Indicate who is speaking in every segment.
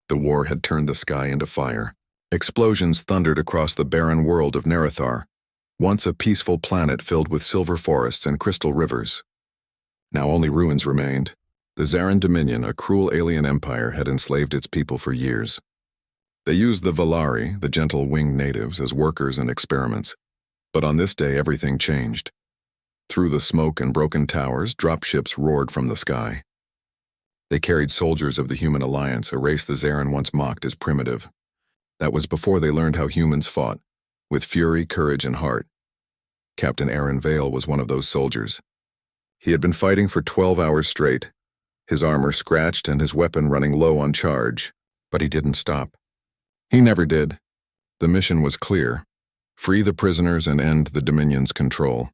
Speaker 1: The war had turned the sky into fire. Explosions thundered across the barren world of Nerathar, once a peaceful planet filled with silver forests and crystal rivers. Now only ruins remained. The Zaran Dominion, a cruel alien empire, had enslaved its people for years. They used the Valari, the gentle winged natives, as workers and experiments. But on this day, everything changed. Through the smoke and broken towers, dropships roared from the sky. They carried soldiers of the Human Alliance, a race the Zaran once mocked as primitive. That was before they learned how humans fought, with fury, courage, and heart. Captain Aaron Vale was one of those soldiers. He had been fighting for 12 hours straight, his armor scratched and his weapon running low on charge, but he didn't stop. He never did. The mission was clear: free the prisoners and end the Dominion's control.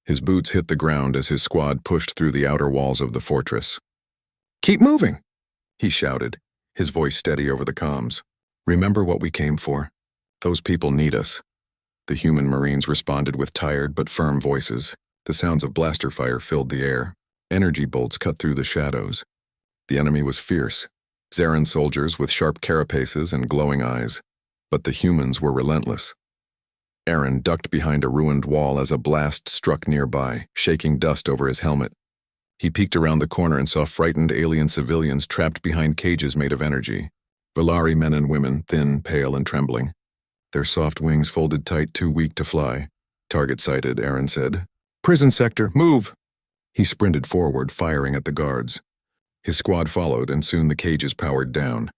Speaker 1: His boots hit the ground as his squad pushed through the outer walls of the fortress. "Keep moving!" he shouted, his voice steady over the comms. "Remember what we came for. Those people need us." The human Marines responded with tired but firm voices. The sounds of blaster fire filled the air. Energy bolts cut through the shadows. The enemy was fierce, Zaran soldiers with sharp carapaces and glowing eyes, but the humans were relentless. Aaron ducked behind a ruined wall as a blast struck nearby, shaking dust over his helmet. He peeked around the corner and saw frightened alien civilians trapped behind cages made of energy. Valari men and women, thin, pale, and trembling. Their soft wings folded tight, too weak to fly. "Target sighted," Aaron said. "Prison sector, move!" He sprinted forward, firing at the guards. His squad followed, and soon the cages powered down.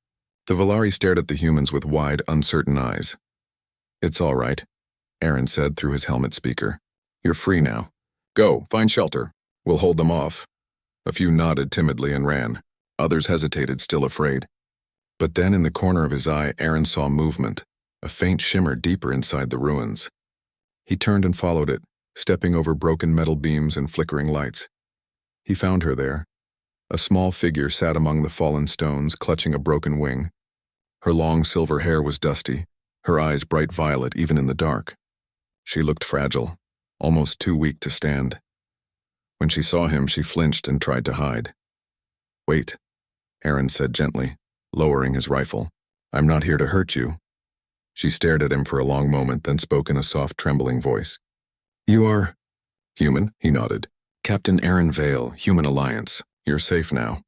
Speaker 1: The Valari stared at the humans with wide, uncertain eyes. "It's all right," Aaron said through his helmet speaker. "You're free now. Go, find shelter. We'll hold them off." A few nodded timidly and ran. Others hesitated, still afraid. But then in the corner of his eye, Aaron saw movement, a faint shimmer deeper inside the ruins. He turned and followed it, stepping over broken metal beams and flickering lights. He found her there. A small figure sat among the fallen stones, clutching a broken wing. Her long silver hair was dusty, her eyes bright violet even in the dark. She looked fragile, almost too weak to stand. When she saw him, she flinched and tried to hide. "Wait," Aaron said gently, lowering his rifle. "I'm not here to hurt you." She stared at him for a long moment, then spoke in a soft, trembling voice. "You are human?" He nodded. "Captain Aaron Vale, Human Alliance. You're safe now."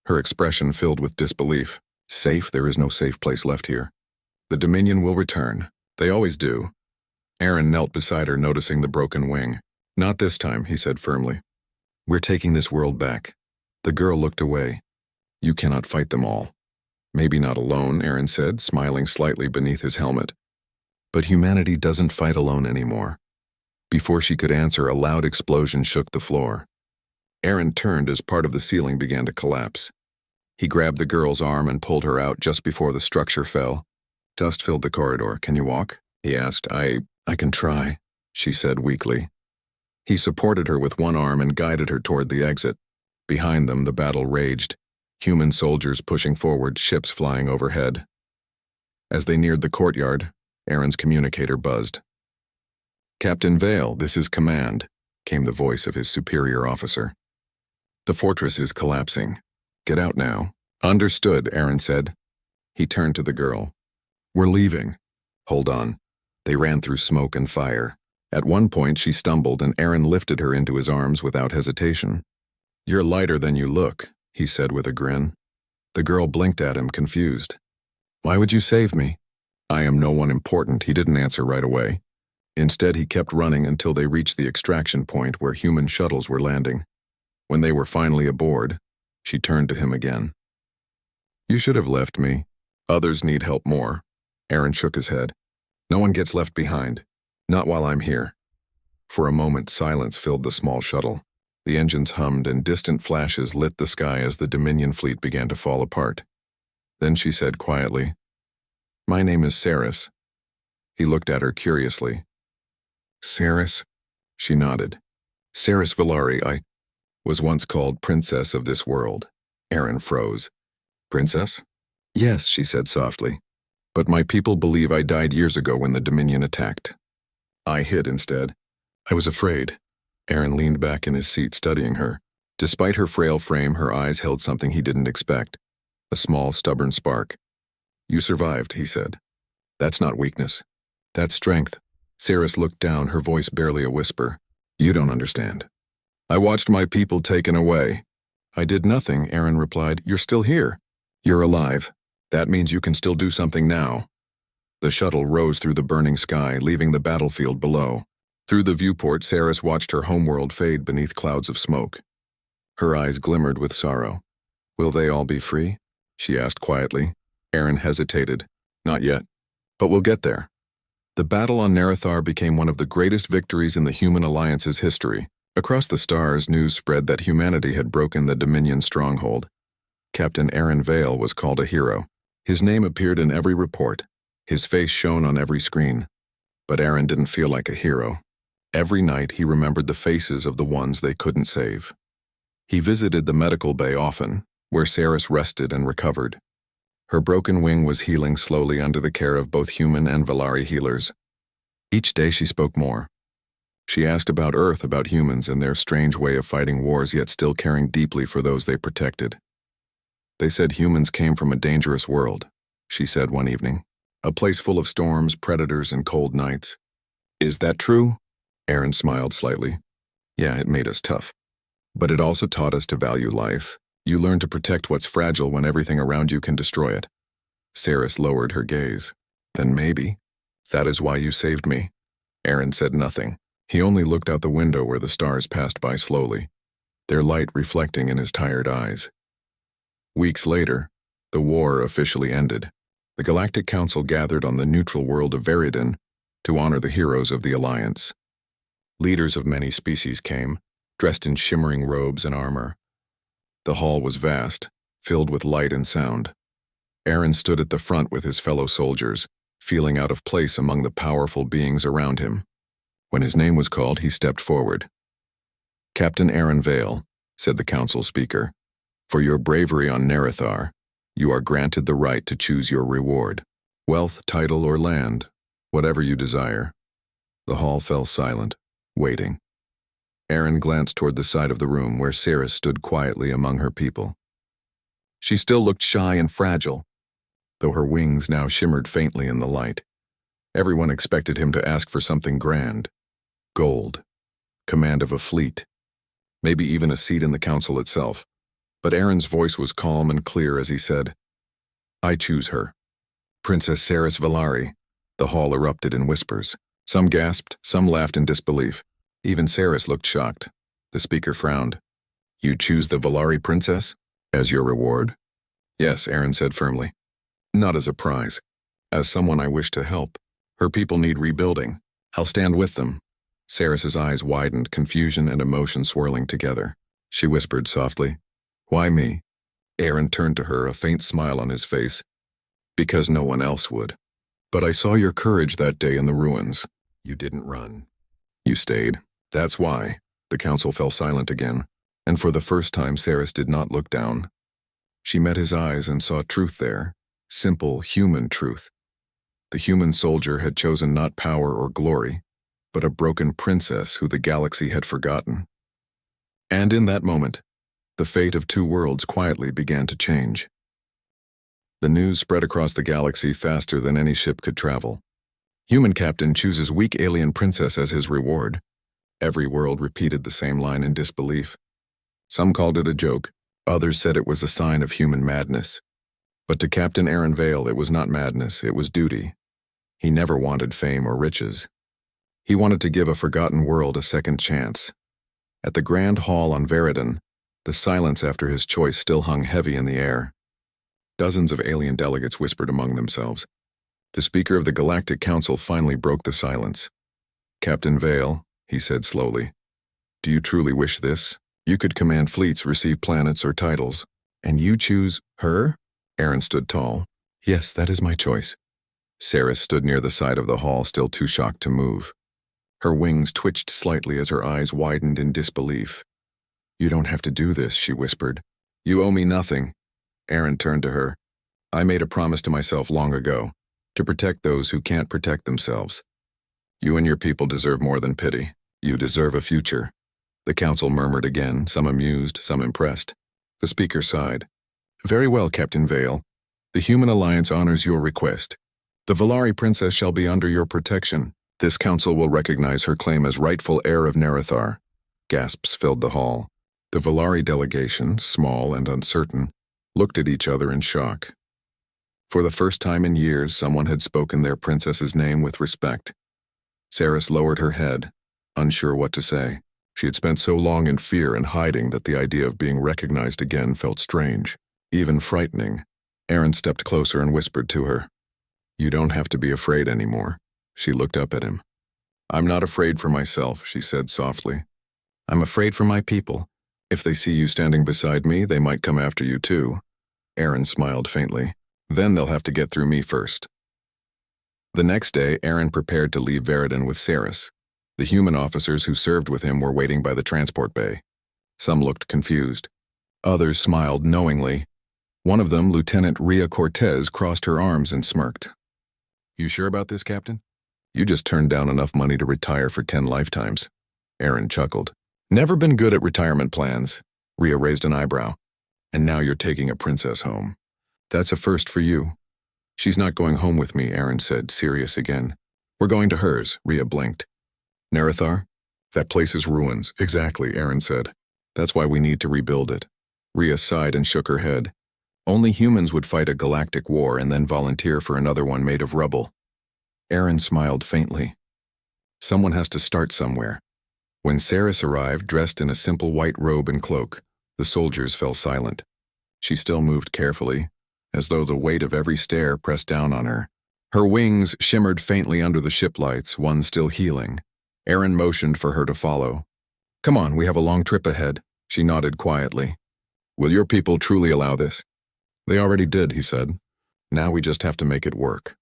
Speaker 1: Her expression filled with disbelief. "Safe? There is no safe place left here. The Dominion will return. They always do." Aaron knelt beside her, noticing the broken wing. "Not this time," he said firmly. "We're taking this world back." The girl looked away. "You cannot fight them all." "Maybe not alone," Aaron said, smiling slightly beneath his helmet. "But humanity doesn't fight alone anymore." Before she could answer, a loud explosion shook the floor. Aaron turned as part of the ceiling began to collapse. He grabbed the girl's arm and pulled her out just before the structure fell. Dust filled the corridor. "Can you walk?" he asked. I can try," she said weakly. He supported her with one arm and guided her toward the exit. Behind them, the battle raged. Human soldiers pushing forward, ships flying overhead. As they neared the courtyard, Aaron's communicator buzzed. "Captain Vale, this is command," came the voice of his superior officer. "The fortress is collapsing. Get out now." "Understood," Aaron said. He turned to the girl. "We're leaving." "Hold on." They ran through smoke and fire. At one point she stumbled and Aaron lifted her into his arms without hesitation. "You're lighter than you look," he said with a grin. The girl blinked at him, confused. "Why would you save me?" "I am no one important," he didn't answer right away. Instead, he kept running until they reached the extraction point where human shuttles were landing. When they were finally aboard, she turned to him again. "You should have left me. Others need help more." Aaron shook his head. "No one gets left behind. Not while I'm here." For a moment, silence filled the small shuttle. The engines hummed and distant flashes lit the sky as the Dominion fleet began to fall apart. Then she said quietly, "My name is Saris." He looked at her curiously. "Saris?" She nodded. "Saris Valari, I was once called Princess of this world." Aaron froze. "Princess?" "Yes," she said softly. "But my people believe I died years ago when the Dominion attacked. I hid instead. I was afraid." Aaron leaned back in his seat, studying her. Despite her frail frame, her eyes held something he didn't expect. A small, stubborn spark. You survived, he said. That's not weakness. That's strength. Saris looked down, her voice barely a whisper. You don't understand. I watched my people taken away. I did nothing, Aaron replied. You're still here. You're alive. That means you can still do something now. The shuttle rose through the burning sky, leaving the battlefield below. Through the viewport, Saris watched her homeworld fade beneath clouds of smoke. Her eyes glimmered with sorrow. Will they all be free? She asked quietly. Aaron hesitated. Not yet. But we'll get there. The battle on Narrathar became one of the greatest victories in the Human Alliance's history. Across the stars, news spread that humanity had broken the Dominion stronghold. Captain Aaron Vale was called a hero. His name appeared in every report. His face shone on every screen. But Aaron didn't feel like a hero. Every night he remembered the faces of the ones they couldn't save. He visited the medical bay often, where Saris rested and recovered. Her broken wing was healing slowly under the care of both human and Valari healers. Each day she spoke more. She asked about Earth, about humans and their strange way of fighting wars, yet still caring deeply for those they protected. They said humans came from a dangerous world, she said one evening. A place full of storms, predators, and cold nights. Is that true? Aaron smiled slightly. Yeah, it made us tough. But it also taught us to value life. You learn to protect what's fragile when everything around you can destroy it. Saris lowered her gaze. Then maybe. That is why you saved me. Aaron said nothing. He only looked out the window where the stars passed by slowly, their light reflecting in his tired eyes. Weeks later, the war officially ended. The Galactic Council gathered on the neutral world of Veridon to honor the heroes of the Alliance. Leaders of many species came, dressed in shimmering robes and armor. The hall was vast, filled with light and sound. Aaron stood at the front with his fellow soldiers, feeling out of place among the powerful beings around him. When his name was called, he stepped forward. Captain Aaron Vale, said the council speaker, for your bravery on Narrathar, you are granted the right to choose your reward. Wealth, title, or land, whatever you desire. The hall fell silent, waiting. Aaron glanced toward the side of the room where Saris stood quietly among her people. She still looked shy and fragile, though her wings now shimmered faintly in the light. Everyone expected him to ask for something grand. Gold, command of a fleet, maybe even a seat in the council itself. But Aaron's voice was calm and clear as he said, I choose her. Princess Saris Valari. The hall erupted in whispers. Some gasped, some laughed in disbelief. Even Saris looked shocked. The speaker frowned. You choose the Valari princess? As your reward? Yes, Aaron said firmly. Not as a prize. As someone I wish to help. Her people need rebuilding. I'll stand with them. Saris's eyes widened, confusion and emotion swirling together. She whispered softly, Why me? Aaron turned to her, a faint smile on his face. Because no one else would. But I saw your courage that day in the ruins. You didn't run. You stayed. That's why. The council fell silent again, and for the first time Saris did not look down. She met his eyes and saw truth there, simple, human truth. The human soldier had chosen not power or glory, but a broken princess who the galaxy had forgotten. And in that moment, the fate of two worlds quietly began to change. The news spread across the galaxy faster than any ship could travel. Human captain chooses weak alien princess as his reward. Every world repeated the same line in disbelief. Some called it a joke, others said it was a sign of human madness. But to Captain Aaron Vale, it was not madness, it was duty. He never wanted fame or riches. He wanted to give a forgotten world a second chance. At the Grand Hall on Veridon, the silence after his choice still hung heavy in the air. Dozens of alien delegates whispered among themselves. The speaker of the Galactic Council finally broke the silence. Captain Vale, he said slowly, do you truly wish this? You could command fleets, receive planets or titles. And you choose her? Aaron stood tall. Yes, that is my choice. Saris stood near the side of the hall, still too shocked to move. Her wings twitched slightly as her eyes widened in disbelief. You don't have to do this, she whispered. You owe me nothing. Aaron turned to her. I made a promise to myself long ago, to protect those who can't protect themselves. You and your people deserve more than pity. You deserve a future. The council murmured again, some amused, some impressed. The speaker sighed. Very well, Captain Vale. The Human Alliance honors your request. The Valari princess shall be under your protection. This council will recognize her claim as rightful heir of Nerathar. Gasps filled the hall. The Valari delegation, small and uncertain, looked at each other in shock. For the first time in years, someone had spoken their princess's name with respect. Saris lowered her head, unsure what to say. She had spent so long in fear and hiding that the idea of being recognized again felt strange, even frightening. Aaron stepped closer and whispered to her. You don't have to be afraid anymore. She looked up at him. I'm not afraid for myself, she said softly. I'm afraid for my people. If they see you standing beside me, they might come after you too. Aaron smiled faintly. Then they'll have to get through me first. The next day, Aaron prepared to leave Veridon with Saris. The human officers who served with him were waiting by the transport bay. Some looked confused. Others smiled knowingly. One of them, Lieutenant Rhea Cortez, crossed her arms and smirked. You sure about this, Captain? You just turned down enough money to retire for 10 lifetimes. Aaron chuckled. Never been good at retirement plans. Rhea raised an eyebrow. And now you're taking a princess home. That's a first for you. She's not going home with me, Aaron said, serious again. We're going to hers, Rhea blinked. Nerathar? That place is ruins. Exactly, Aaron said. That's why we need to rebuild it. Rhea sighed and shook her head. Only humans would fight a galactic war and then volunteer for another one made of rubble. Aaron smiled faintly. Someone has to start somewhere. When Saris arrived, dressed in a simple white robe and cloak, the soldiers fell silent. She still moved carefully, as though the weight of every stare pressed down on her. Her wings shimmered faintly under the ship lights, one still healing. Aaron motioned for her to follow. Come on, we have a long trip ahead. She nodded quietly. Will your people truly allow this? They already did, he said. Now we just have to make it work.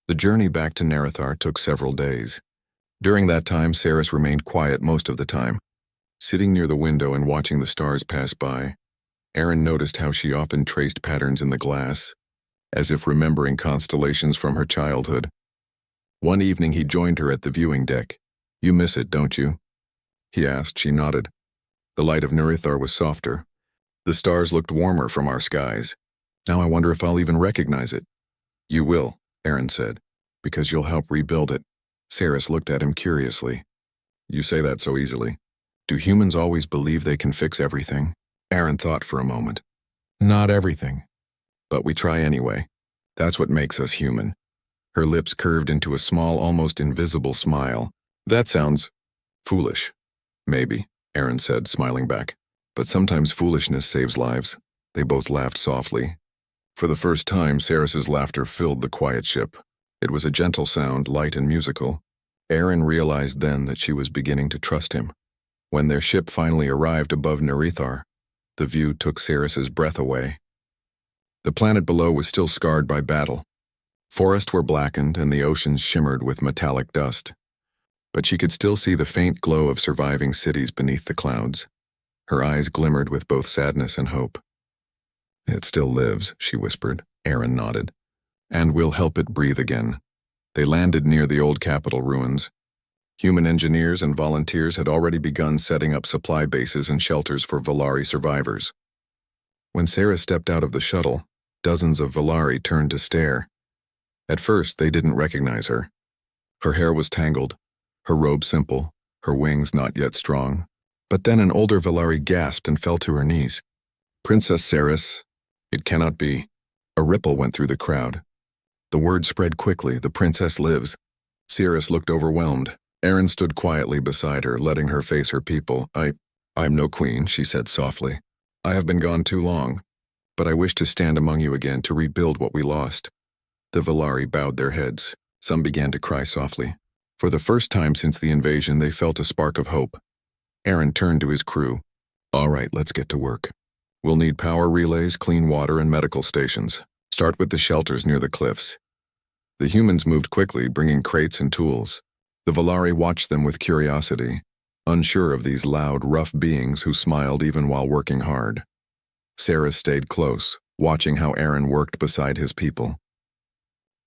Speaker 1: The journey back to Nerathar took several days. During that time, Saris remained quiet most of the time. Sitting near the window and watching the stars pass by, Aaron noticed how she often traced patterns in the glass, as if remembering constellations from her childhood. One evening he joined her at the viewing deck. You miss it, don't you? He asked. She nodded. The light of Nerathar was softer. The stars looked warmer from our skies. Now I wonder if I'll even recognize it. You will, Aaron said, because you'll help rebuild it. Saris looked at him curiously. You say that so easily. Do humans always believe they can fix everything? Aaron thought for a moment. Not everything. But we try anyway. That's what makes us human. Her lips curved into a small, almost invisible smile. That sounds foolish. Maybe, Aaron said, smiling back. But sometimes foolishness saves lives. They both laughed softly. For the first time, Saris's laughter filled the quiet ship. It was a gentle sound, light and musical. Aaron realized then that she was beginning to trust him. When their ship finally arrived above Nerathar, the view took Saris's breath away. The planet below was still scarred by battle. Forests were blackened and the oceans shimmered with metallic dust. But she could still see the faint glow of surviving cities beneath the clouds. Her eyes glimmered with both sadness and hope. It still lives, she whispered. Aaron nodded. And we'll help it breathe again. They landed near the old capital ruins. Human engineers and volunteers had already begun setting up supply bases and shelters for Valari survivors. When Sarah stepped out of the shuttle, dozens of Valari turned to stare. At first, they didn't recognize her. Her hair was tangled, her robe simple, her wings not yet strong. But then an older Valari gasped and fell to her knees. Princess Saris, it cannot be. A ripple went through the crowd. The word spread quickly, the princess lives. Saris looked overwhelmed. Aaron stood quietly beside her, letting her face her people. I'm no queen, she said softly. I have been gone too long, but I wish to stand among you again to rebuild what we lost. The Valari bowed their heads. Some began to cry softly. For the first time since the invasion, they felt a spark of hope. Aaron turned to his crew. All right, let's get to work. We'll need power relays, clean water, and medical stations. Start with the shelters near the cliffs. The humans moved quickly, bringing crates and tools. The Valari watched them with curiosity, unsure of these loud, rough beings who smiled even while working hard. Sarah stayed close, watching how Aaron worked beside his people.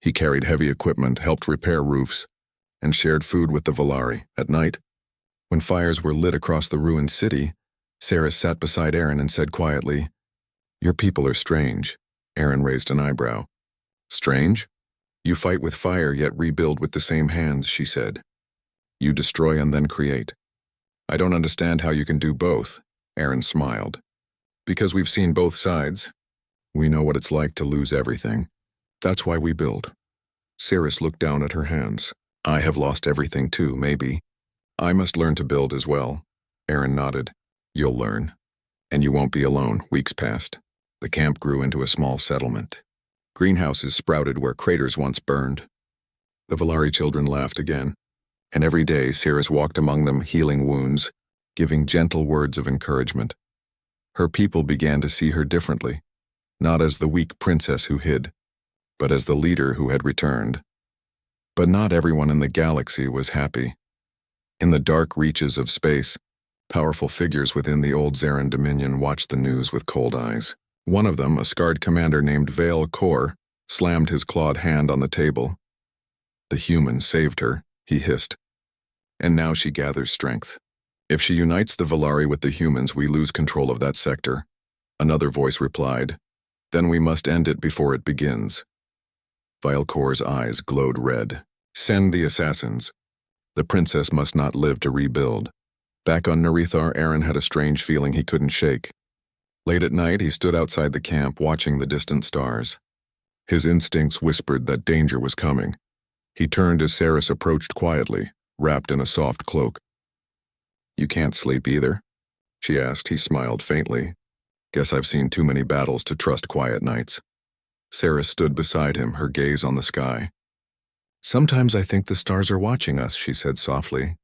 Speaker 1: He carried heavy equipment, helped repair roofs, and shared food with the Valari. At night, when fires were lit across the ruined city, Sarah sat beside Aaron and said quietly, "Your people are strange. Aaron raised an eyebrow. Strange? You fight with fire yet rebuild with the same hands, she said. You destroy and then create. I don't understand how you can do both, Aaron smiled. Because we've seen both sides. We know what it's like to lose everything. That's why we build. Cirrus looked down at her hands. I have lost everything too, maybe. I must learn to build as well. Aaron nodded. You'll learn. And you won't be alone. Weeks passed. The camp grew into a small settlement. Greenhouses sprouted where craters once burned. The Valari children laughed again, and every day Cirrus walked among them, healing wounds, giving gentle words of encouragement. Her people began to see her differently, not as the weak princess who hid, but as the leader who had returned. But not everyone in the galaxy was happy. In the dark reaches of space, powerful figures within the old Zarin Dominion watched the news with cold eyes. One of them, a scarred commander named Vale Kor, slammed his clawed hand on the table. The human saved her, he hissed. And now she gathers strength. If she unites the Valari with the humans, we lose control of that sector. Another voice replied. Then we must end it before it begins. Vale Kor's eyes glowed red. Send the assassins. The princess must not live to rebuild. Back on NetNarrator, Aaron had a strange feeling he couldn't shake. Late at night, he stood outside the camp watching the distant stars. His instincts whispered that danger was coming. He turned as Cirrus approached quietly, wrapped in a soft cloak. You can't sleep either? She asked. He smiled faintly. Guess I've seen too many battles to trust quiet nights. Cirrus stood beside him, her gaze on the sky. Sometimes I think the stars are watching us, she said softly.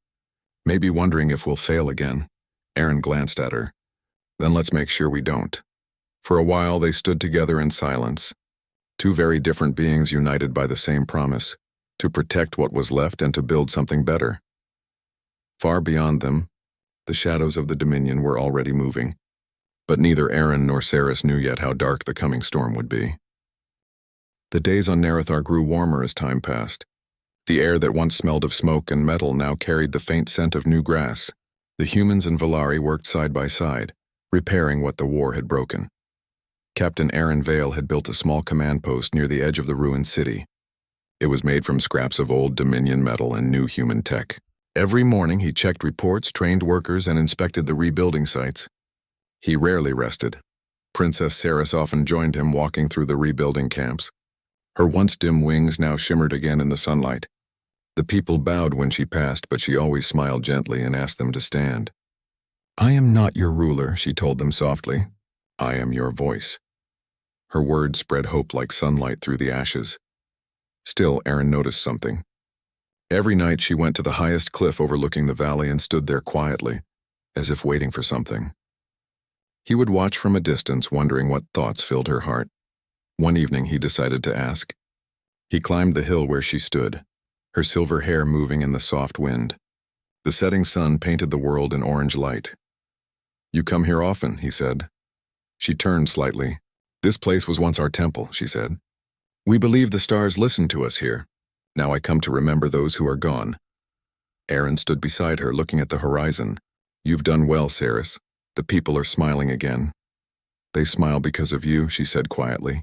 Speaker 1: Maybe wondering if we'll fail again. Aaron glanced at her. Then let's make sure we don't. For a while they stood together in silence. Two very different beings united by the same promise, to protect what was left and to build something better. Far beyond them, the shadows of the Dominion were already moving, but neither Aaron nor Cirrus knew yet how dark the coming storm would be. The days on NetNarrator grew warmer as time passed. The air that once smelled of smoke and metal now carried the faint scent of new grass. The humans and Valari worked side by side, repairing what the war had broken. Captain Aaron Vale had built a small command post near the edge of the ruined city. It was made from scraps of old Dominion metal and new human tech. Every morning he checked reports, trained workers, and inspected the rebuilding sites. He rarely rested. Princess Cirrus often joined him walking through the rebuilding camps. Her once dim wings now shimmered again in the sunlight. The people bowed when she passed, but she always smiled gently and asked them to stand. I am not your ruler, she told them softly. I am your voice. Her words spread hope like sunlight through the ashes. Still, Aaron noticed something. Every night she went to the highest cliff overlooking the valley and stood there quietly, as if waiting for something. He would watch from a distance, wondering what thoughts filled her heart. One evening he decided to ask. He climbed the hill where she stood, her silver hair moving in the soft wind. The setting sun painted the world in orange light. You come here often, he said. She turned slightly. This place was once our temple, she said. We believe the stars listen to us here. Now I come to remember those who are gone. Aaron stood beside her, looking at the horizon. You've done well, Cirrus. The people are smiling again. They smile because of you, she said quietly.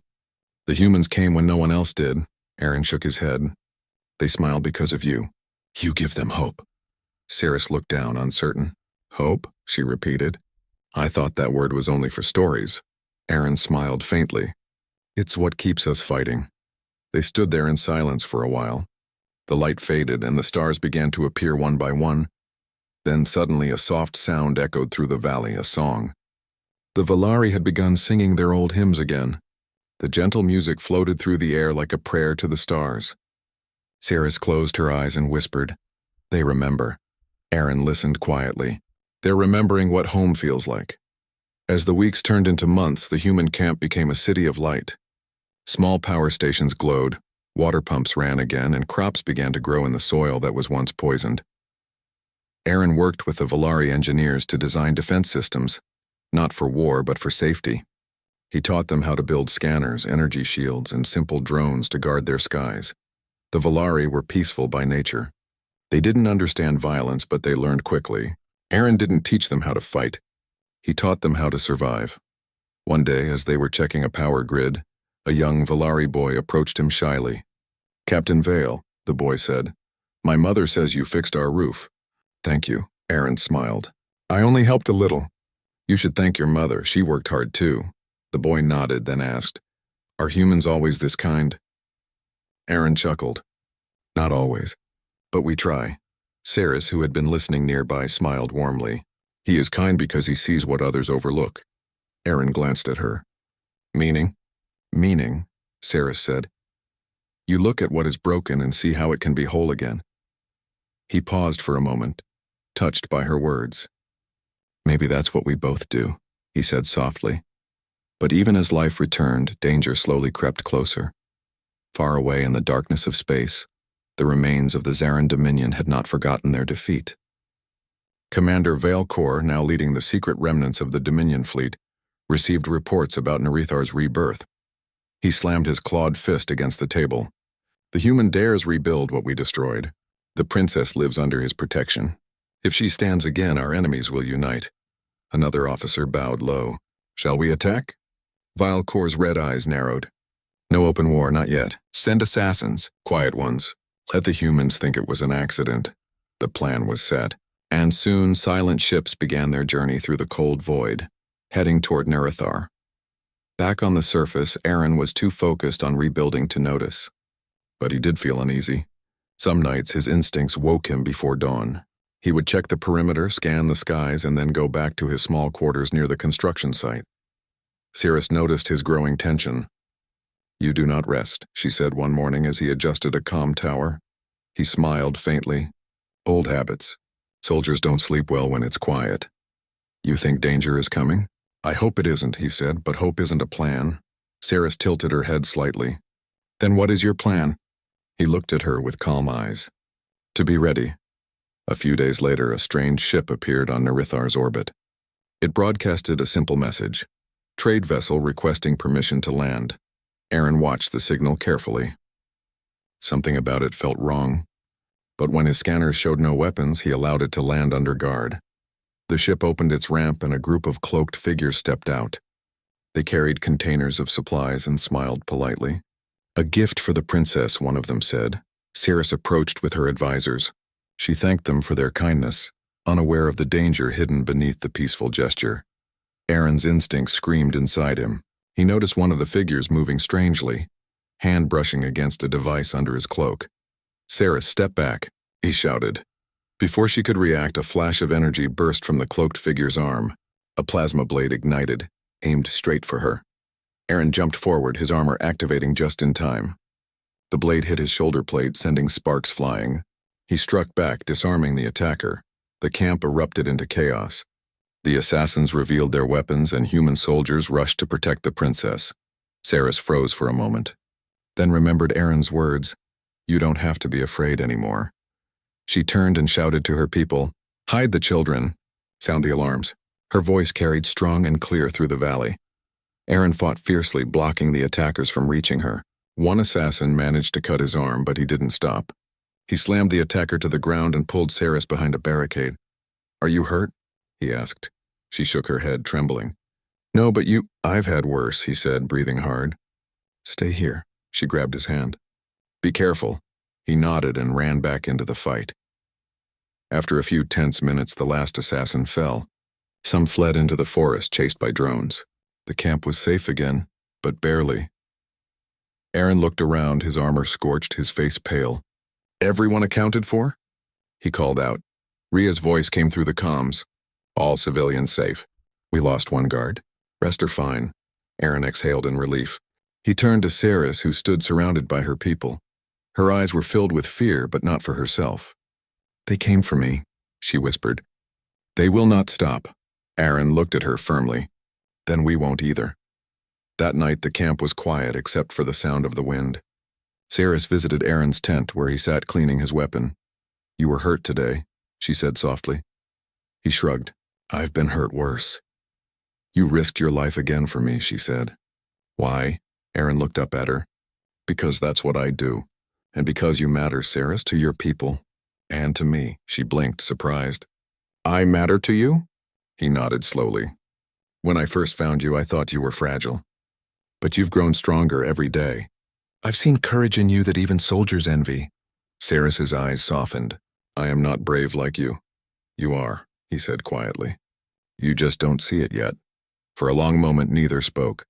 Speaker 1: The humans came when no one else did. Aaron shook his head. They smile because of you. You give them hope. Cirrus looked down, uncertain. Hope? She repeated. I thought that word was only for stories. Aaron smiled faintly. It's what keeps us fighting. They stood there in silence for a while. The light faded and the stars began to appear one by one. Then suddenly a soft sound echoed through the valley, a song. The Valari had begun singing their old hymns again. The gentle music floated through the air like a prayer to the stars. Cirrus closed her eyes and whispered, They remember. Aaron listened quietly. They're remembering what home feels like. As the weeks turned into months, the human camp became a city of light. Small power stations glowed, water pumps ran again, and crops began to grow in the soil that was once poisoned. Aaron worked with the Valari engineers to design defense systems, not for war but for safety. He taught them how to build scanners, energy shields, and simple drones to guard their skies. The Valari were peaceful by nature. They didn't understand violence, but they learned quickly. Aaron didn't teach them how to fight. He taught them how to survive. One day, as they were checking a power grid, A young Valari boy approached him shyly. "Captain Vale," the boy said. "My mother says you fixed our roof." "Thank you," Aaron smiled. "I only helped a little." "You should thank your mother. She worked hard too." The boy nodded, then asked, "Are humans always this kind?" Aaron chuckled. "Not always. But we try." Saris, who had been listening nearby, smiled warmly. "He is kind because he sees what others overlook." Aaron glanced at her. "Meaning?" "Meaning," Saris said. "You look at what is broken and see how it can be whole again." He paused for a moment, touched by her words. "Maybe that's what we both do," he said softly. But even as life returned, danger slowly crept closer. Far away in the darkness of space, the remains of the Zaran Dominion had not forgotten their defeat. Commander Valcor, now leading the secret remnants of the Dominion fleet, received reports about Nerethar's rebirth. He slammed his clawed fist against the table. "The human dares rebuild what we destroyed. The princess lives under his protection. If she stands again, our enemies will unite." Another officer bowed low. "Shall we attack?" Valcor's red eyes narrowed. "No open war, not yet. Send assassins, quiet ones. Let the humans think it was an accident." The plan was set, and soon silent ships began their journey through the cold void, heading toward Nerethar. Back on the surface, Aaron was too focused on rebuilding to notice. But he did feel uneasy. Some nights his instincts woke him before dawn. He would check the perimeter, scan the skies, and then go back to his small quarters near the construction site. Saris noticed his growing tension. "You do not rest," she said one morning as he adjusted a comm tower. He smiled faintly. "Old habits. Soldiers don't sleep well when it's quiet." "You think danger is coming?" "I hope it isn't," he said, "but hope isn't a plan." Saris tilted her head slightly. "Then what is your plan?" He looked at her with calm eyes. "To be ready." A few days later, a strange ship appeared on Nerethar's orbit. It broadcasted a simple message: "Trade vessel requesting permission to land." Aaron watched the signal carefully. Something about it felt wrong. But when his scanners showed no weapons, he allowed it to land under guard. The ship opened its ramp and a group of cloaked figures stepped out. They carried containers of supplies and smiled politely. "A gift for the princess," one of them said. Saris approached with her advisors. She thanked them for their kindness, unaware of the danger hidden beneath the peaceful gesture. Aaron's instinct screamed inside him. He noticed one of the figures moving strangely, hand brushing against a device under his cloak. "Saris, step back," he shouted. Before she could react, a flash of energy burst from the cloaked figure's arm. A plasma blade ignited, aimed straight for her. Aaron jumped forward, his armor activating just in time. The blade hit his shoulder plate, sending sparks flying. He struck back, disarming the attacker. The camp erupted into chaos. The assassins revealed their weapons, and human soldiers rushed to protect the princess. Saris froze for a moment, then remembered Aaron's words, "You don't have to be afraid anymore." She turned and shouted to her people, "Hide the children. Sound the alarms." Her voice carried strong and clear through the valley. Aaron fought fiercely, blocking the attackers from reaching her. One assassin managed to cut his arm, but he didn't stop. He slammed the attacker to the ground and pulled Saris behind a barricade. "Are you hurt?" he asked. She shook her head, trembling. "No, but I've had worse," he said, breathing hard. "Stay here." She grabbed his hand. "Be careful." He nodded and ran back into the fight. After a few tense minutes, the last assassin fell. Some fled into the forest, chased by drones. The camp was safe again, but barely. Aaron looked around, his armor scorched, his face pale. "Everyone accounted for?" he called out. Ria's voice came through the comms. "All civilians safe. We lost one guard. Rest are fine." Aaron exhaled in relief. He turned to Saris, who stood surrounded by her people. Her eyes were filled with fear, but not for herself. "They came for me," she whispered. "They will not stop." Aaron looked at her firmly. "Then we won't either." That night the camp was quiet except for the sound of the wind. Saris visited Aaron's tent where he sat cleaning his weapon. "You were hurt today," she said softly. He shrugged. "I've been hurt worse." "You risked your life again for me," she said. "Why?" Aaron looked up at her. "Because that's what I do. And because you matter, Saris, to your people. And to me." She blinked, surprised. "I matter to you?" He nodded slowly. "When I first found you, I thought you were fragile. But you've grown stronger every day. I've seen courage in you that even soldiers envy. Saris's eyes softened. I am not brave like you. You are, he said quietly. You just don't see it yet. For a long moment neither spoke.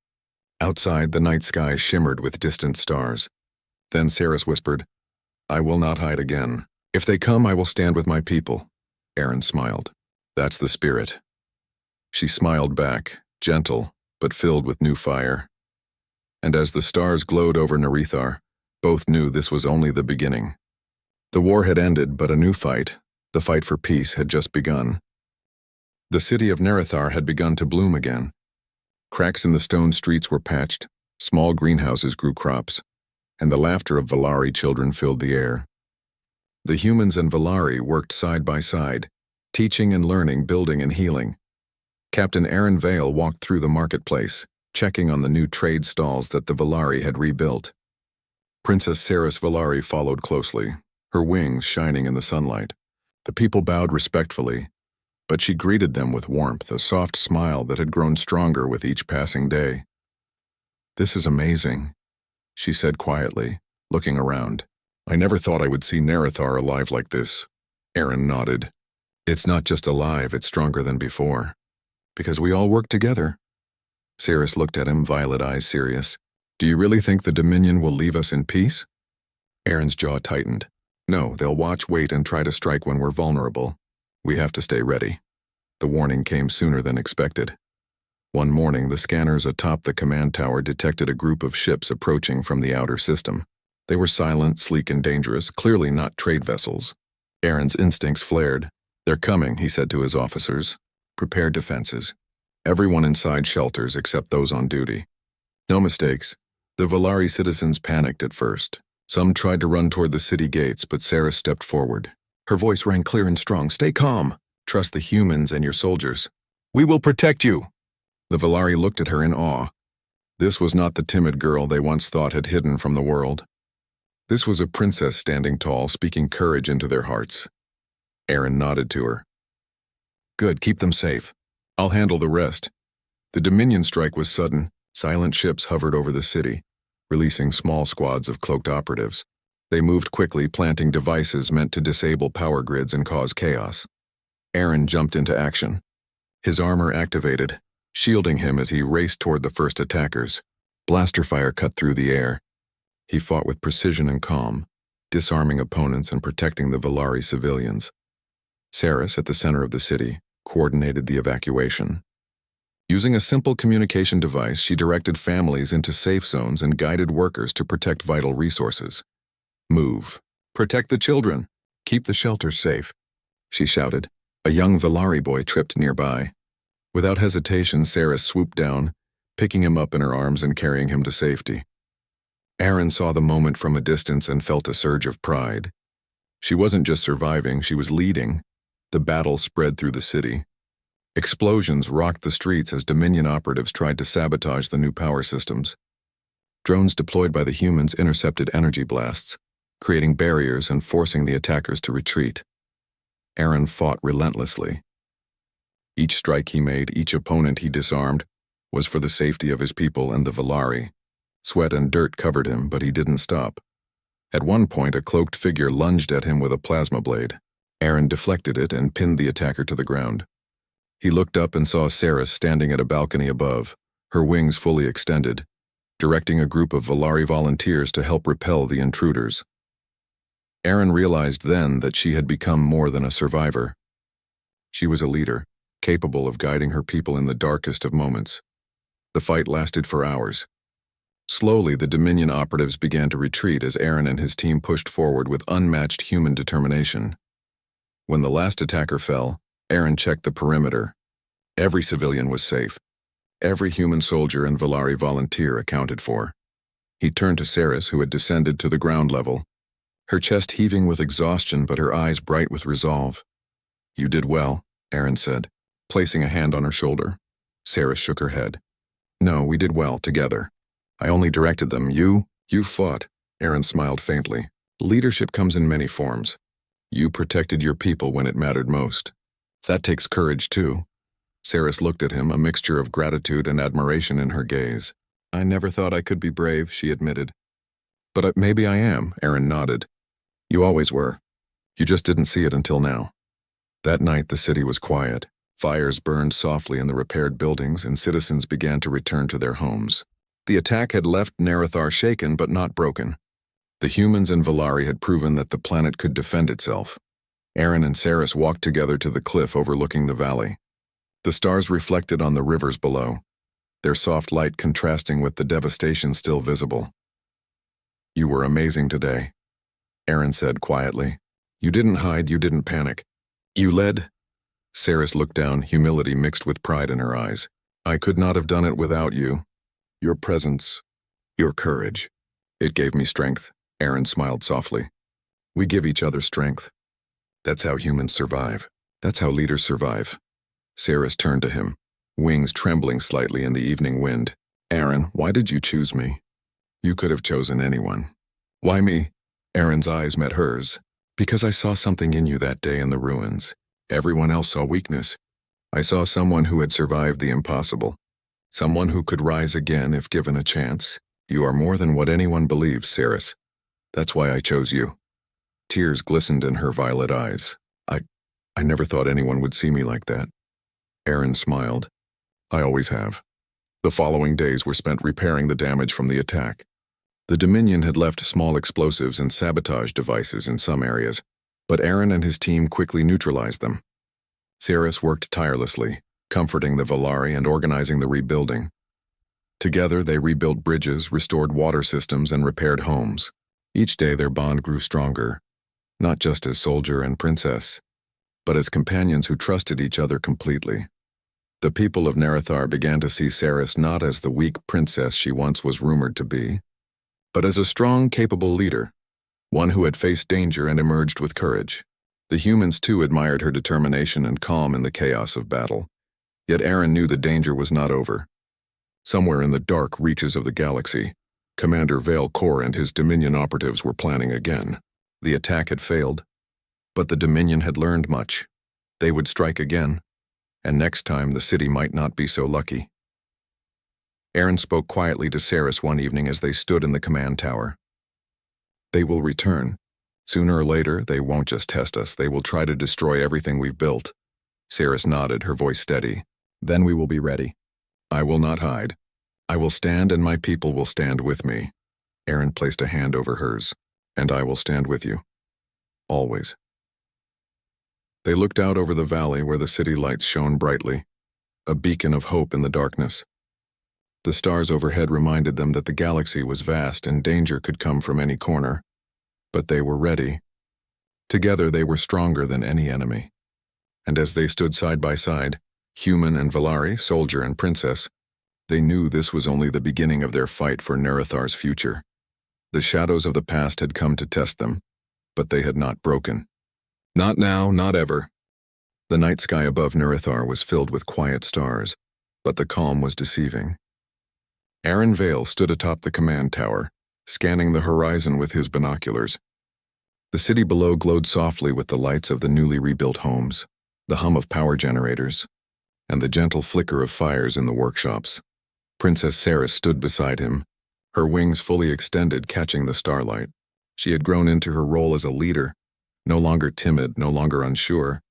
Speaker 1: Outside, the night sky shimmered with distant stars. Then Saris whispered, I will not hide again. If they come, I will stand with my people. Aaron smiled. That's the spirit. She smiled back, gentle, but filled with new fire. And as the stars glowed over Narethar, both knew this was only the beginning. The war had ended, but a new fight, the fight for peace, had just begun. The city of Narethar had begun to bloom again. Cracks in the stone streets were patched, small greenhouses grew crops, and the laughter of Valari children filled the air. The humans and Valari worked side by side, teaching and learning, building and healing. Captain Aaron Vale walked through the marketplace, checking on the new trade stalls that the Valari had rebuilt. Princess Saris Valari followed closely, her wings shining in the sunlight. The people bowed respectfully, but she greeted them with warmth, a soft smile that had grown stronger with each passing day. This is amazing, she said quietly, looking around. I never thought I would see Narethar alive like this. Aaron nodded. It's not just alive, it's stronger than before. Because we all work together. Saris looked at him, violet eyes serious. Do you really think the Dominion will leave us in peace? Aaron's jaw tightened. No, they'll watch, wait, and try to strike when we're vulnerable. We have to stay ready. The warning came sooner than expected. One morning, the scanners atop the command tower detected a group of ships approaching from the outer system. They were silent, sleek, and dangerous, clearly not trade vessels. Aaron's instincts flared. They're coming, he said to his officers. Prepare defenses. Everyone inside shelters except those on duty. No mistakes. The Valari citizens panicked at first. Some tried to run toward the city gates, but Saris stepped forward. Her voice rang clear and strong. Stay calm. Trust the humans and your soldiers. We will protect you. The Valari looked at her in awe. This was not the timid girl they once thought had hidden from the world. This was a princess standing tall, speaking courage into their hearts. Aaron nodded to her. Good, keep them safe. I'll handle the rest. The Dominion strike was sudden. Silent ships hovered over the city, releasing small squads of cloaked operatives. They moved quickly, planting devices meant to disable power grids and cause chaos. Aaron jumped into action. His armor activated, shielding him as he raced toward the first attackers. Blaster fire cut through the air. He fought with precision and calm, disarming opponents and protecting the Valari civilians. Saris, at the center of the city, coordinated the evacuation. Using a simple communication device, she directed families into safe zones and guided workers to protect vital resources. Move. Protect the children. Keep the shelters safe, she shouted. A young Valari boy tripped nearby. Without hesitation, Saris swooped down, picking him up in her arms and carrying him to safety. Aaron saw the moment from a distance and felt a surge of pride. She wasn't just surviving, she was leading. The battle spread through the city. Explosions rocked the streets as Dominion operatives tried to sabotage the new power systems. Drones deployed by the humans intercepted energy blasts, creating barriers and forcing the attackers to retreat. Aaron fought relentlessly. Each strike he made, each opponent he disarmed, was for the safety of his people and the Valari. Sweat and dirt covered him, but he didn't stop. At one point, a cloaked figure lunged at him with a plasma blade. Aaron deflected it and pinned the attacker to the ground. He looked up and saw Saris standing at a balcony above, her wings fully extended, directing a group of Valari volunteers to help repel the intruders. Aaron realized then that she had become more than a survivor. She was a leader, capable of guiding her people in the darkest of moments. The fight lasted for hours. Slowly, the Dominion operatives began to retreat as Aaron and his team pushed forward with unmatched human determination. When the last attacker fell, Aaron checked the perimeter. Every civilian was safe. Every human soldier and Valari volunteer accounted for. He turned to Saris, who had descended to the ground level, her chest heaving with exhaustion but her eyes bright with resolve. You did well, Aaron said, placing a hand on her shoulder. Saris shook her head. No, we did well, together. I only directed them. You fought. Aaron smiled faintly. Leadership comes in many forms. You protected your people when it mattered most. That takes courage, too. Saris looked at him, a mixture of gratitude and admiration in her gaze. I never thought I could be brave, she admitted. But maybe I am, Aaron nodded. You always were. You just didn't see it until now. That night the city was quiet. Fires burned softly in the repaired buildings and citizens began to return to their homes. The attack had left Nerathar shaken but not broken. The humans and Valari had proven that the planet could defend itself. Aaron and Saris walked together to the cliff overlooking the valley. The stars reflected on the rivers below, their soft light contrasting with the devastation still visible. You were amazing today, Aaron said quietly. You didn't hide, you didn't panic. You led. Saris looked down, humility mixed with pride in her eyes. I could not have done it without you. Your presence, your courage. It gave me strength, Aaron smiled softly. We give each other strength. That's how humans survive. That's how leaders survive. Saris turned to him, wings trembling slightly in the evening wind. Aaron, why did you choose me? You could have chosen anyone. Why me? Aaron's eyes met hers. Because I saw something in you that day in the ruins. Everyone else saw weakness. I saw someone who had survived the impossible. Someone who could rise again if given a chance. You are more than what anyone believes, Saris. That's why I chose you. Tears glistened in her violet eyes. I never thought anyone would see me like that. Aaron smiled. I always have. The following days were spent repairing the damage from the attack. The Dominion had left small explosives and sabotage devices in some areas, but Aaron and his team quickly neutralized them. Saris worked tirelessly, comforting the Valari and organizing the rebuilding. Together they rebuilt bridges, restored water systems, and repaired homes. Each day their bond grew stronger, not just as soldier and princess, but as companions who trusted each other completely. The people of Nerathar began to see Saris not as the weak princess she once was rumored to be, but as a strong, capable leader, one who had faced danger and emerged with courage. The humans too admired her determination and calm in the chaos of battle. Yet Aaron knew the danger was not over. Somewhere in the dark reaches of the galaxy, Commander Vale Kor and his Dominion operatives were planning again. The attack had failed, but the Dominion had learned much. They would strike again, and next time the city might not be so lucky. Aaron spoke quietly to Saris one evening as they stood in the command tower. They will return. Sooner or later, they won't just test us, they will try to destroy everything we've built. Saris nodded, her voice steady. Then we will be ready. I will not hide. I will stand and my people will stand with me. Aaron placed a hand over hers. And I will stand with you. Always. They looked out over the valley where the city lights shone brightly, a beacon of hope in the darkness. The stars overhead reminded them that the galaxy was vast and danger could come from any corner. But they were ready. Together they were stronger than any enemy. And as they stood side by side, human and Valari, soldier and princess, they knew this was only the beginning of their fight for Nerathar's future. The shadows of the past had come to test them, but they had not broken. Not now, not ever. The night sky above Nerathar was filled with quiet stars, but the calm was deceiving. Aaron Vale stood atop the command tower, scanning the horizon with his binoculars. The city below glowed softly with the lights of the newly rebuilt homes, the hum of power generators, and the gentle flicker of fires in the workshops. Princess Saris stood beside him, her wings fully extended, catching the starlight. She had grown into her role as a leader, no longer timid, no longer unsure.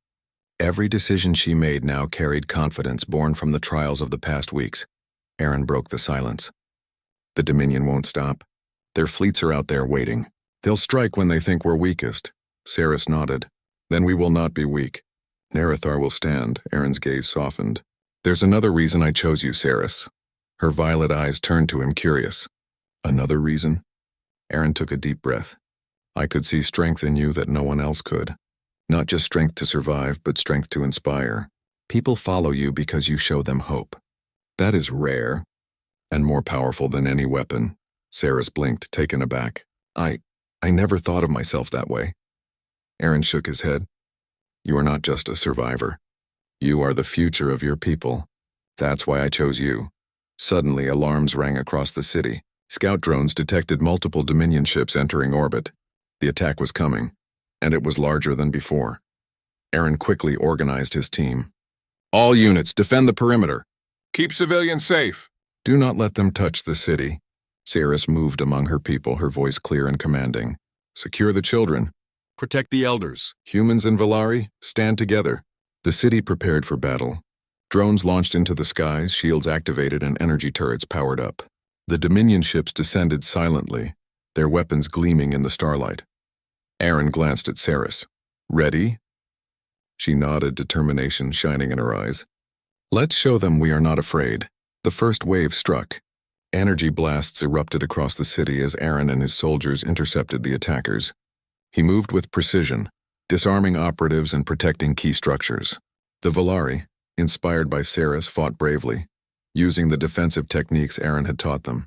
Speaker 1: Every decision she made now carried confidence born from the trials of the past weeks. Aaron broke the silence. The Dominion won't stop. Their fleets are out there waiting. They'll strike when they think we're weakest. Saris nodded. Then we will not be weak. Nerathar will stand. Aaron's gaze softened. There's another reason I chose you, Saris. Her violet eyes turned to him, curious. Another reason? Aaron took a deep breath. I could see strength in you that no one else could. Not just strength to survive, but strength to inspire. People follow you because you show them hope. That is rare, and more powerful than any weapon. Saris blinked, taken aback. I never thought of myself that way. Aaron shook his head. You are not just a survivor. You are the future of your people. That's why I chose you. Suddenly, alarms rang across the city. Scout drones detected multiple Dominion ships entering orbit. The attack was coming, and it was larger than before. Aaron quickly organized his team. All units, defend the perimeter. Keep civilians safe. Do not let them touch the city. Saris moved among her people, her voice clear and commanding. Secure the children. Protect the elders. Humans and Valari, stand together. The city prepared for battle. Drones launched into the skies, shields activated, and energy turrets powered up. The Dominion ships descended silently, their weapons gleaming in the starlight. Aaron glanced at Saris. Ready? She nodded, determination shining in her eyes. Let's show them we are not afraid. The first wave struck. Energy blasts erupted across the city as Aaron and his soldiers intercepted the attackers. He moved with precision, disarming operatives and protecting key structures. The Valari, inspired by Saris, fought bravely, using the defensive techniques Aaron had taught them.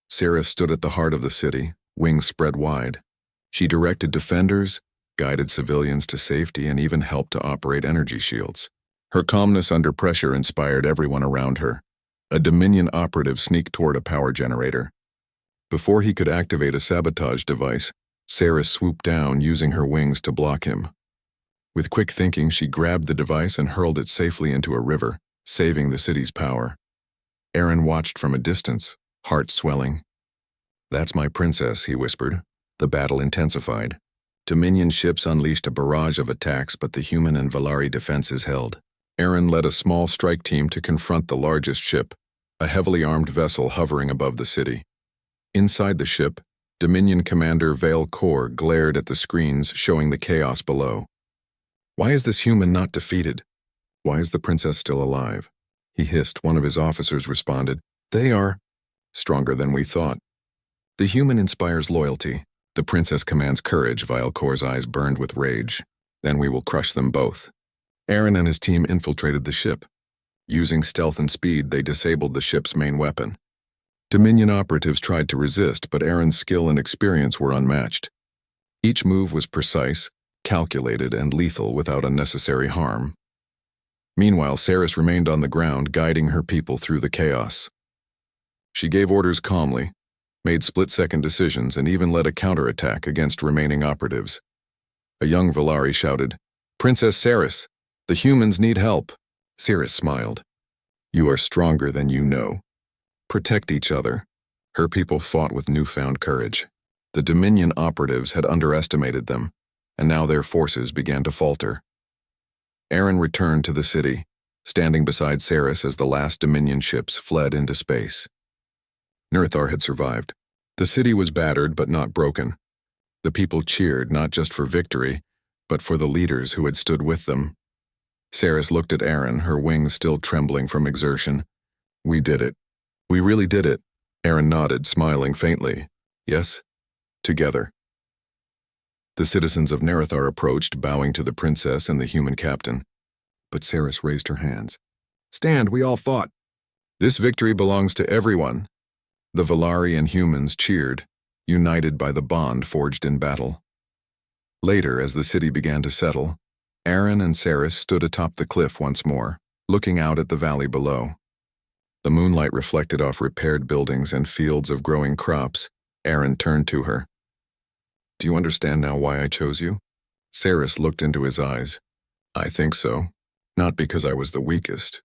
Speaker 1: Saris stood at the heart of the city, wings spread wide. She directed defenders, guided civilians to safety, and even helped to operate energy shields. Her calmness under pressure inspired everyone around her. A Dominion operative sneaked toward a power generator. Before he could activate a sabotage device, Saris swooped down, using her wings to block him. With quick thinking, she grabbed the device and hurled it safely into a river, saving the city's power. Aaron watched from a distance, heart swelling. That's my princess, he whispered. The battle intensified. Dominion ships unleashed a barrage of attacks, but the human and Valari defenses held. Aaron led a small strike team to confront the largest ship, a heavily armed vessel hovering above the city. Inside the ship, Dominion Commander Vale Kor glared at the screens showing the chaos below. Why is this human not defeated? Why is the princess still alive? He hissed. One of his officers responded, They are stronger than we thought. The human inspires loyalty. The princess commands courage. Vale Kor's eyes burned with rage. Then we will crush them both. Aaron and his team infiltrated the ship. Using stealth and speed, they disabled the ship's main weapon. Dominion operatives tried to resist, but Aaron's skill and experience were unmatched. Each move was precise, calculated, and lethal without unnecessary harm. Meanwhile, Saris remained on the ground, guiding her people through the chaos. She gave orders calmly, made split-second decisions, and even led a counterattack against remaining operatives. A young Valari shouted, Princess Saris, the humans need help. Saris smiled. You are stronger than you know. Protect each other. Her people fought with newfound courage. The Dominion operatives had underestimated them, and now their forces began to falter. Aaron returned to the city, standing beside Saris as the last Dominion ships fled into space. NetNarrator had survived. The city was battered but not broken. The people cheered not just for victory, but for the leaders who had stood with them. Saris looked at Aaron, her wings still trembling from exertion. We did it. We really did it. Aaron nodded, smiling faintly. Yes, together. The citizens of NetNarrator approached, bowing to the princess and the human captain. But Saris raised her hands. Stand, we all fought. This victory belongs to everyone. The Valari and humans cheered, united by the bond forged in battle. Later, as the city began to settle, Aaron and Saris stood atop the cliff once more, looking out at the valley below. The moonlight reflected off repaired buildings and fields of growing crops. Aaron turned to her. Do you understand now why I chose you? Saris looked into his eyes. I think so. Not because I was the weakest,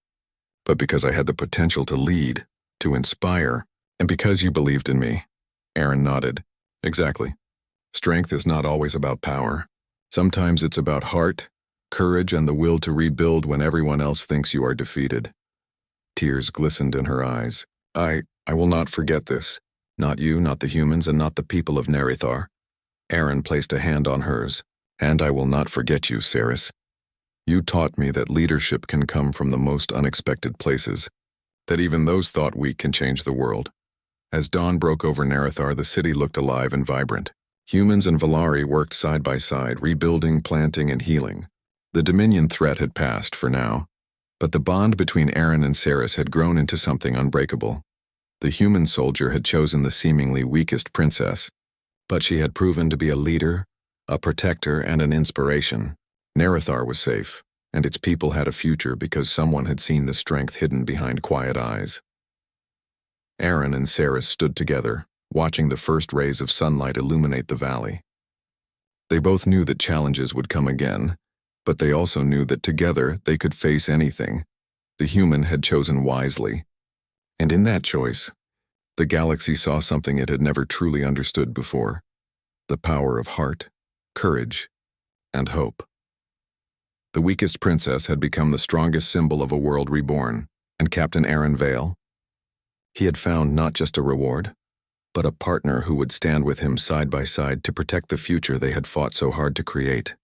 Speaker 1: but because I had the potential to lead, to inspire, and because you believed in me. Aaron nodded. Exactly. Strength is not always about power. Sometimes it's about heart, courage, and the will to rebuild when everyone else thinks you are defeated. Tears glistened in her eyes. I will not forget this. Not you, not the humans, and not the people of NetNarrator. Aaron placed a hand on hers. And I will not forget you, Saris. You taught me that leadership can come from the most unexpected places, that even those thought weak can change the world. As dawn broke over NetNarrator, the city looked alive and vibrant. Humans and Valari worked side by side, rebuilding, planting, and healing. The Dominion threat had passed for now, but the bond between Aaron and Saris had grown into something unbreakable. The human soldier had chosen the seemingly weakest princess, but she had proven to be a leader, a protector, and an inspiration. NetNarrator was safe, and its people had a future because someone had seen the strength hidden behind quiet eyes. Aaron and Saris stood together, watching the first rays of sunlight illuminate the valley. They both knew that challenges would come again, but they also knew that together they could face anything. The human had chosen wisely. And in that choice, the galaxy saw something it had never truly understood before: the power of heart, courage, and hope. The weakest princess had become the strongest symbol of a world reborn, and Captain Aaron Vale? He had found not just a reward, but a partner who would stand with him side by side to protect the future they had fought so hard to create.